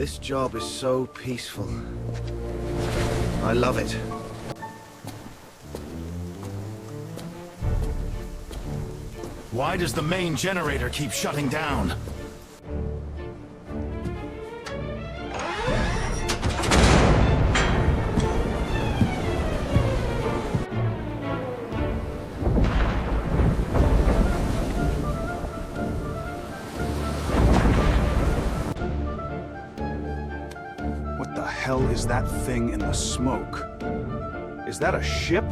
This job is so peaceful. I love it. Why does the main generator keep shutting down? What the hell is that thing in the smoke? Is that a ship?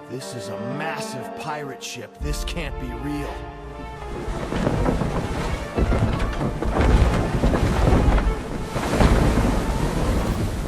This is a massive pirate ship. This can't be real.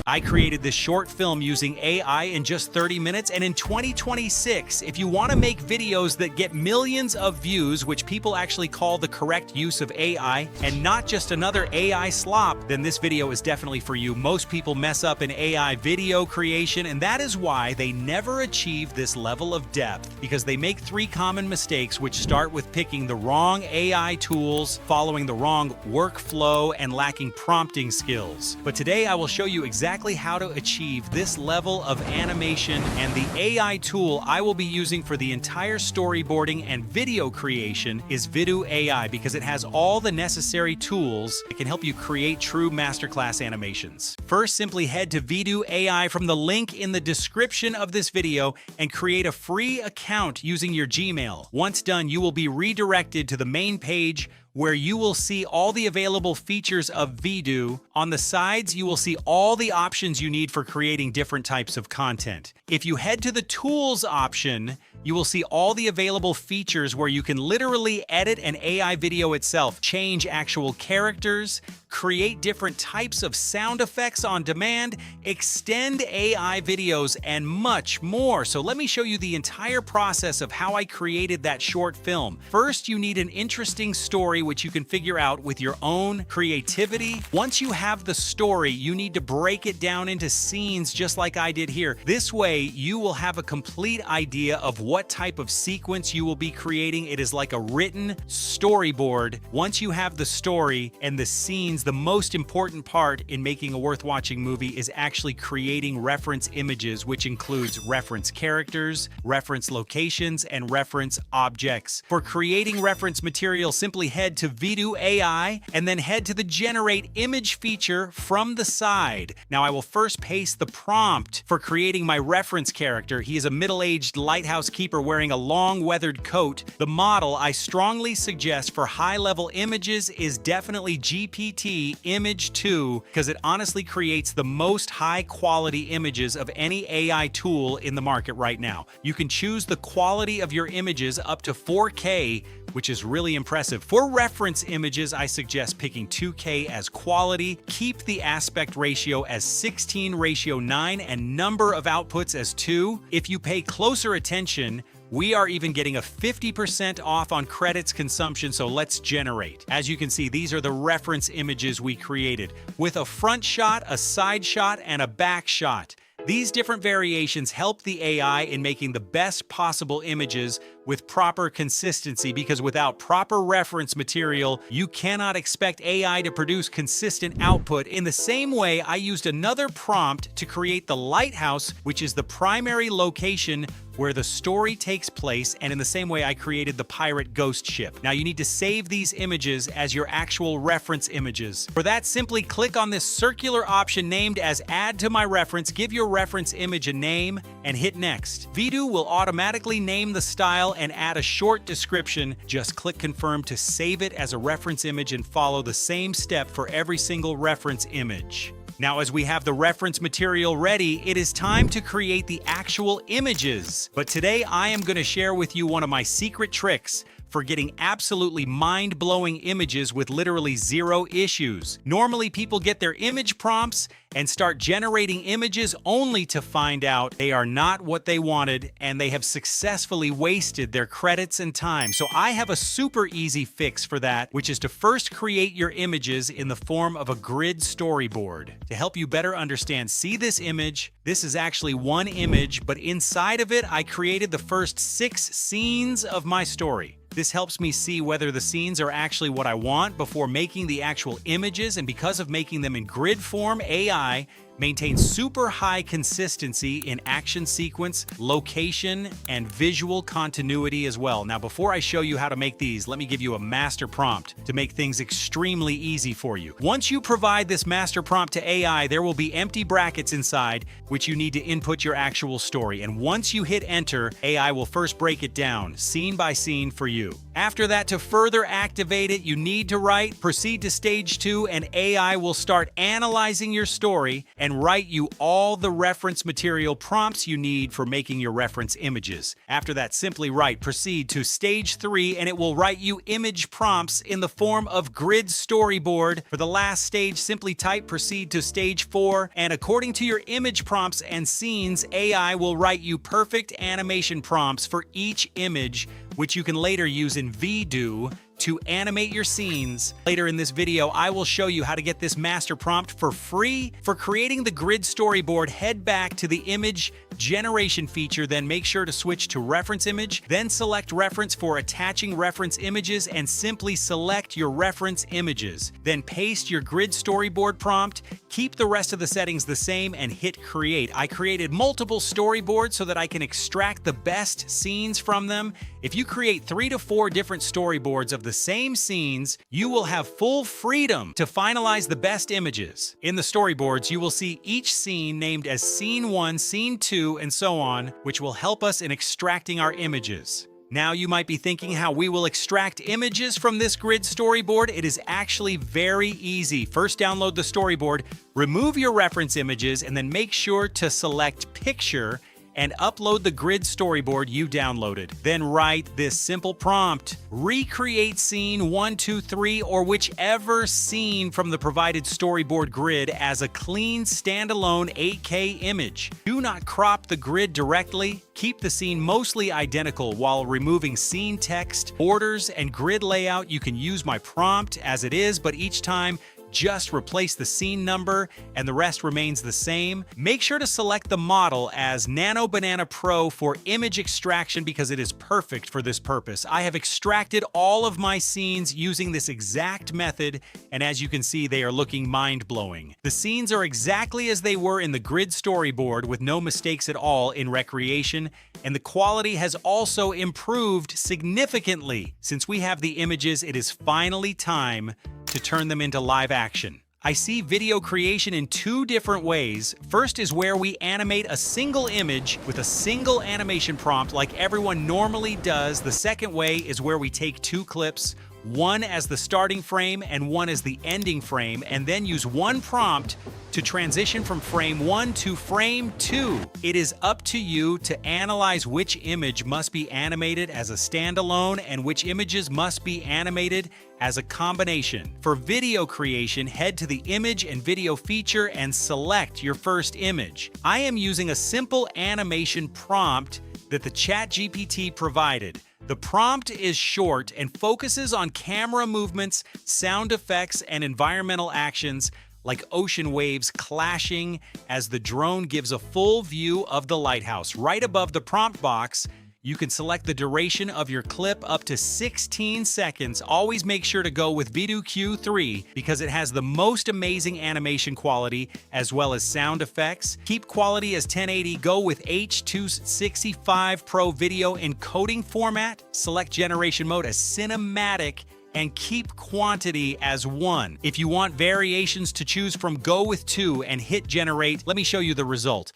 I created this short film using AI in just 30 minutes, and in 2026, if you want to make videos that get millions of views, which people actually call the correct use of AI, and not just another AI slop, then this video is definitely for you. Most people mess up in AI video creation, and that is why they never achieve this level of depth, because they make three common mistakes, which start with picking the wrong AI tools, following the wrong workflow, and lacking prompting skills. But today I will show you exactly how to achieve this level of animation, and the AI tool I will be using for the entire storyboarding and video creation is Vidu AI, because it has all the necessary tools that can help you create true masterclass animations. First, simply head to Vidu AI from the link in the description of this video and create a free account using your Gmail. Once done, you will be redirected to the main page where you will see all the available features of Vidu. On the sides, you will see all the options you need for creating different types of content. If you head to the Tools option, you will see all the available features where you can literally edit an AI video itself, change actual characters, create different types of sound effects on demand, extend AI videos, and much more. So let me show you the entire process of how I created that short film. First, you need an interesting story which you can figure out with your own creativity. Once you have the story, you need to break it down into scenes just like I did here. This way, you will have a complete idea of what type of sequence you will be creating. It is like a written storyboard. Once you have the story and the scenes, the most important part in making a worth-watching movie is actually creating reference images, which includes reference characters, reference locations, and reference objects. For creating reference material, simply head to Vidu AI and then head to the Generate Image feature from the side. Now, I will first paste the prompt for creating my reference character. He is a middle-aged lighthouse keeper wearing a long weathered coat. The model I strongly suggest for high-level images is definitely GPT Image 2, because it honestly creates the most high-quality images of any AI tool in the market right now. You can choose the quality of your images up to 4K, which is really impressive. For reference images, I suggest picking 2K as quality, keep the aspect ratio as 16:9, and number of outputs as 2. If you pay closer attention, we are even getting a 50% off on credits consumption, so let's generate. As you can see, these are the reference images we created, with a front shot, a side shot, and a back shot. These different variations help the AI in making the best possible images with proper consistency, because without proper reference material, you cannot expect AI to produce consistent output. In the same way, I used another prompt to create the lighthouse, which is the primary location where the story takes place, and in the same way I created the pirate ghost ship. Now you need to save these images as your actual reference images. For that, simply click on this circular option named as Add to My Reference, give your reference image a name, and hit Next. Vidu will automatically name the style and add a short description. Just click Confirm to save it as a reference image and follow the same step for every single reference image. Now, as we have the reference material ready, it is time to create the actual images. But today I am going to share with you one of my secret tricks for getting absolutely mind-blowing images with literally zero issues. Normally, people get their image prompts and start generating images only to find out they are not what they wanted and they have successfully wasted their credits and time. So I have a super easy fix for that, which is to first create your images in the form of a grid storyboard. To help you better understand, see this image. This is actually one image, but inside of it, I created the first 6 scenes of my story. This helps me see whether the scenes are actually what I want before making the actual images, and because of making them in grid form, AI maintains super high consistency in action sequence, location, and visual continuity as well. Now, before I show you how to make these, let me give you a master prompt to make things extremely easy for you. Once you provide this master prompt to AI, there will be empty brackets inside, which you need to input your actual story. And once you hit enter, AI will first break it down, scene by scene for you. After that, to further activate it, you need to write, proceed to stage 2, and AI will start analyzing your story and write you all the reference material prompts you need for making your reference images. After that, simply write, proceed to stage 3, and it will write you image prompts in the form of grid storyboard. For the last stage, simply type, proceed to stage 4, and according to your image prompts and scenes, AI will write you perfect animation prompts for each image, which you can later use in Vidu to animate your scenes. Later in this video, I will show you how to get this master prompt for free. For creating the grid storyboard, head back to the image generation feature, then make sure to switch to reference image, then select reference for attaching reference images and simply select your reference images. Then paste your grid storyboard prompt, keep the rest of the settings the same, and hit create. I created multiple storyboards so that I can extract the best scenes from them. If you create 3 to 4 different storyboards of the same scenes, you will have full freedom to finalize the best images. In the storyboards, you will see each scene named as Scene 1, Scene 2, and so on, which will help us in extracting our images. Now you might be thinking how we will extract images from this grid storyboard. It is actually very easy. First, download the storyboard, remove your reference images, and then make sure to select Picture and upload the grid storyboard you downloaded. Then write this simple prompt: recreate scene 1, 2, 3, or whichever scene from the provided storyboard grid as a clean standalone 8K image. Do not crop the grid directly. Keep the scene mostly identical while removing scene text, borders, and grid layout. You can use my prompt as it is, but each time just replace the scene number and the rest remains the same. Make sure to select the model as Nano Banana Pro for image extraction because it is perfect for this purpose. I have extracted all of my scenes using this exact method, and as you can see, they are looking mind-blowing. The scenes are exactly as they were in the grid storyboard with no mistakes at all in recreation, and the quality has also improved significantly. Since we have the images, it is finally time to turn them into live action. I see video creation in 2 different ways. First is where we animate a single image with a single animation prompt like everyone normally does. The second way is where we take 2 clips, one as the starting frame and one as the ending frame, and then use one prompt to transition from frame 1 to frame 2. It is up to you to analyze which image must be animated as a standalone and which images must be animated as a combination. For video creation, head to the Image and Video feature and select your first image. I am using a simple animation prompt that the ChatGPT provided. The prompt is short and focuses on camera movements, sound effects, and environmental actions like ocean waves clashing as the drone gives a full view of the lighthouse. Right above the prompt box, you can select the duration of your clip up to 16 seconds. Always make sure to go with Vidu Q3 because it has the most amazing animation quality as well as sound effects. Keep quality as 1080. Go with H.265 Pro video encoding format. Select generation mode as cinematic and keep quantity as 1. If you want variations to choose from, go with 2 and hit generate. Let me show you the result.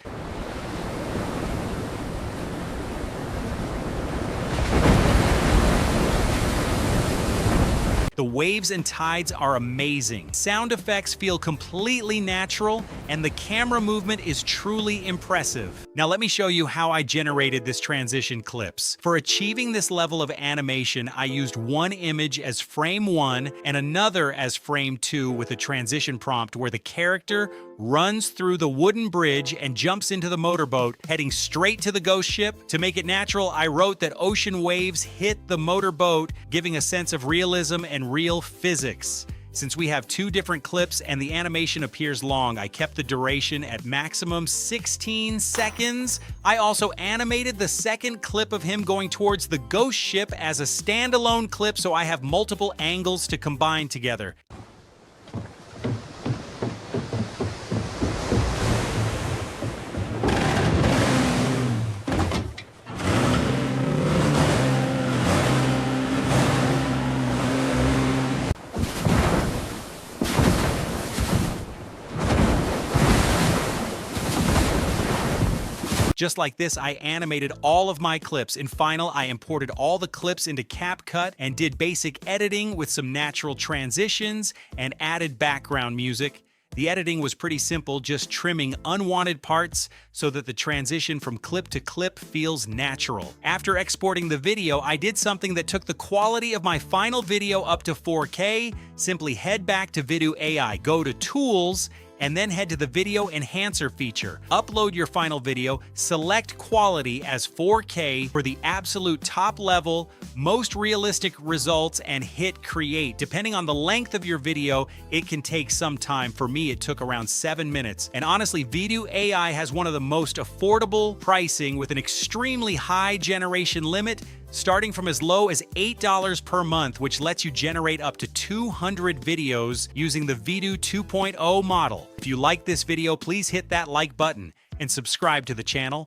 The waves and tides are amazing. Sound effects feel completely natural, and the camera movement is truly impressive. Now let me show you how I generated this transition clips. For achieving this level of animation, I used one image as frame 1 and another as frame 2 with a transition prompt where the character runs through the wooden bridge and jumps into the motorboat, heading straight to the ghost ship. To make it natural, I wrote that ocean waves hit the motorboat, giving a sense of realism and real physics. Since we have two different clips and the animation appears long, I kept the duration at maximum 16 seconds. I also animated the second clip of him going towards the ghost ship as a standalone clip, so I have multiple angles to combine together. Just like this, I animated all of my clips. In Final, I imported all the clips into CapCut and did basic editing with some natural transitions and added background music. The editing was pretty simple, just trimming unwanted parts so that the transition from clip to clip feels natural. After exporting the video, I did something that took the quality of my final video up to 4K. Simply head back to Vidu AI, go to Tools, and then head to the Video Enhancer feature. Upload your final video, select quality as 4K for the absolute top level, most realistic results, and hit create. Depending on the length of your video, it can take some time. For me, it took around 7 minutes. And honestly, Vidu AI has one of the most affordable pricing with an extremely high generation limit, starting from as low as $8 per month, which lets you generate up to 200 videos using the Vidu 2.0 model. If you like this video, please hit that like button and subscribe to the channel.